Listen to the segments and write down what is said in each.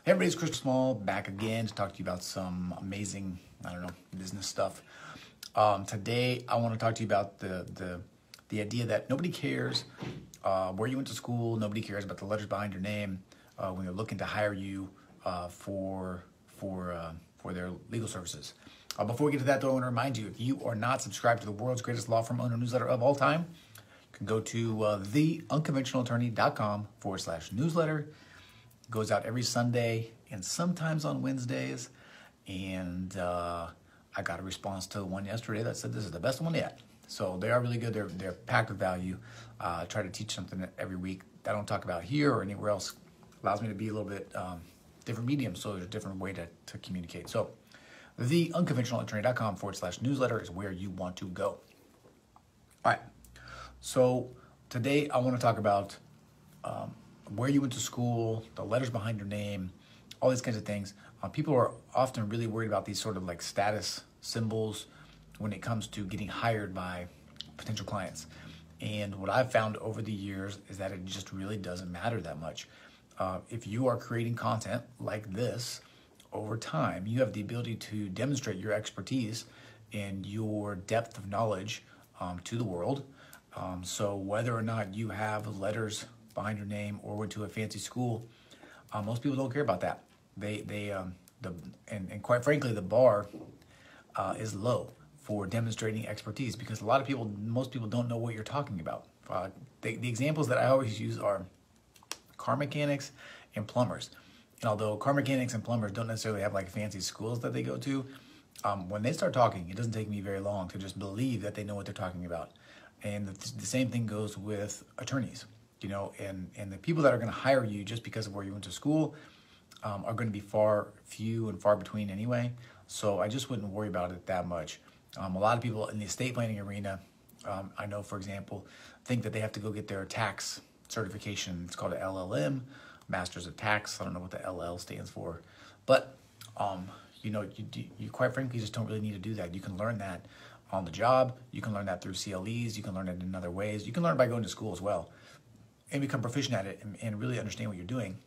Hey everybody, it's Chris Small back again to talk to you about some amazing, business stuff. Today I want to talk to you about the idea that nobody cares where you went to school. Nobody cares about the letters behind your name when they're looking to hire you for their legal services. Before we get to that, though, I want to remind you, if you are not subscribed to the world's greatest law firm owner newsletter of all time, you can go to theunconventionalattorney.com/newsletter. Goes out every Sunday and sometimes on Wednesdays. And I got a response to one yesterday that said this is the best one yet. So they are really good. They're packed with value. I try to teach something every week that I don't talk about here or anywhere else. Allows me to be a little bit different medium, so there's a different way to communicate. So theunconventionalattorney.com/newsletter is where you want to go. All right. So today I want to talk about where you went to school, the letters behind your name, all these kinds of things. People are often really worried about these sort of like status symbols when it comes to getting hired by potential clients. And what I've found over the years is that it just really doesn't matter that much. If you are creating content like this over time, you have the ability to demonstrate your expertise and your depth of knowledge to the world. So whether or not you have letters behind your name or went to a fancy school, most people don't care about that. And quite frankly, the bar is low for demonstrating expertise because most people don't know what you're talking about. The examples that I always use are car mechanics and plumbers. And although car mechanics and plumbers don't necessarily have like fancy schools that they go to, when they start talking, it doesn't take me very long to just believe that they know what they're talking about. And the same thing goes with attorneys. And the people that are going to hire you just because of where you went to school are going to be few and far between anyway. So I just wouldn't worry about it that much. A lot of people in the estate planning arena, I know, for example, think that they have to go get their tax certification. It's called an LLM, Masters of Tax. I don't know what the LL stands for. But, you quite frankly just don't really need to do that. You can learn that on the job. You can learn that through CLEs. You can learn it in other ways. You can learn by going to school as well and become proficient at it and really understand what you're doing.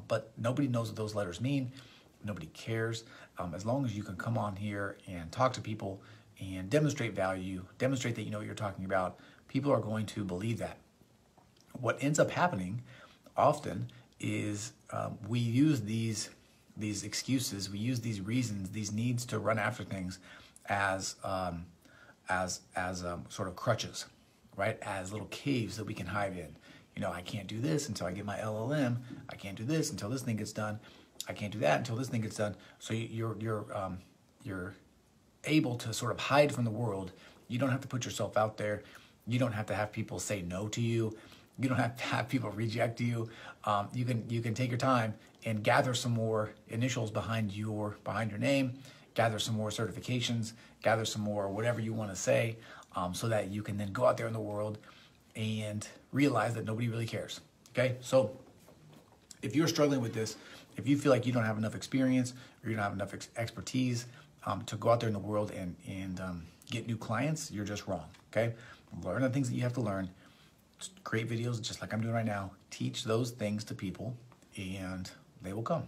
But nobody knows what those letters mean. Nobody cares. As long as you can come on here and talk to people and demonstrate value, demonstrate that you know what you're talking about, people are going to believe that. What ends up happening often is we use these excuses, we use these reasons, these needs to run after things as sort of crutches, right? As little caves that we can hide in. I can't do this until I get my LLM. I can't do this until this thing gets done. I can't do that until this thing gets done. So you're able to sort of hide from the world. You don't have to put yourself out there. You don't have to have people say no to you. You don't have to have people reject you. You can take your time and gather some more initials behind your name, gather some more certifications, gather some more whatever you want to say, so that you can then go out there in the world and realize that nobody really cares. Okay, so if you're struggling with this, if you feel like you don't have enough experience or you don't have enough expertise to go out there in the world and get new clients, you're just wrong. Okay, learn the things that you have to learn. Create videos just like I'm doing right now. Teach those things to people, and they will come.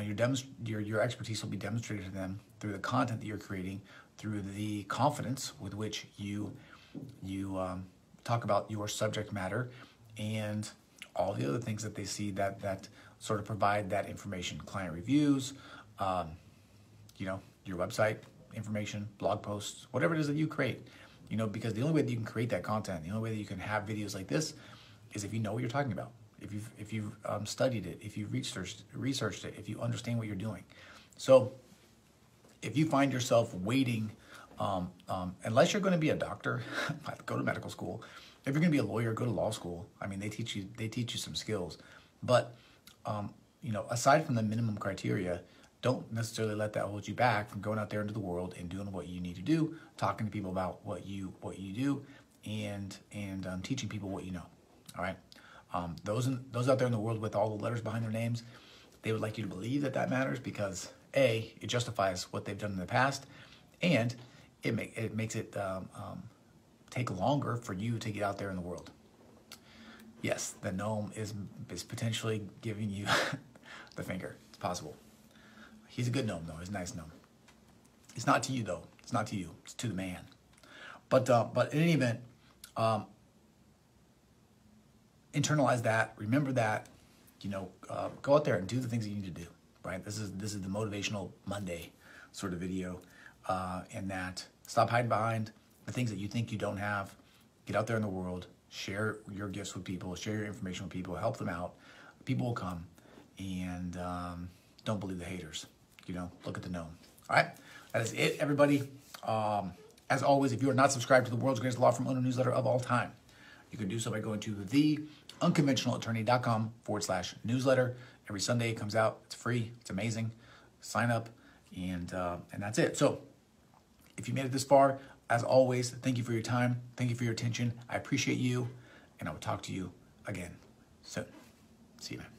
Your expertise will be demonstrated to them through the content that you're creating, through the confidence with which you talk about your subject matter, and all the other things that they see that sort of provide that information. Client reviews, your website information, blog posts, whatever it is that you create. Because the only way that you can create that content, the only way that you can have videos like this is if you know what you're talking about, if you've studied it, if you've researched it, if you understand what you're doing. So if you find yourself waiting, unless you're going to be a doctor, go to medical school. If you're going to be a lawyer, go to law school. I mean, they teach you some skills. But aside from the minimum criteria, don't necessarily let that hold you back from going out there into the world and doing what you need to do, talking to people about what you do, and teaching people what you know. All right. Those out there in the world with all the letters behind their names, they would like you to believe that matters because A, it justifies what they've done in the past, and it makes it take longer for you to get out there in the world. Yes, the gnome is potentially giving you the finger. It's possible. He's a good gnome, though. He's a nice gnome. It's not to you, though. It's not to you. It's to the man. But in any event, internalize that. Remember that. You know, go out there and do the things that you need to do. Right? This is the motivational Monday sort of video. And that stop hiding behind the things that you think you don't have. Get out there in the world. Share your gifts with people. Share your information with people. Help them out. People will come. And don't believe the haters. You know, look at the gnome. All right? That is it, everybody. As always, if you are not subscribed to the world's greatest law firm owner newsletter of all time, you can do so by going to theunconventionalattorney.com/newsletter. Every Sunday it comes out. It's free. It's amazing. Sign up, and that's it. So if you made it this far, as always, thank you for your time. Thank you for your attention. I appreciate you, and I will talk to you again soon. See you, man.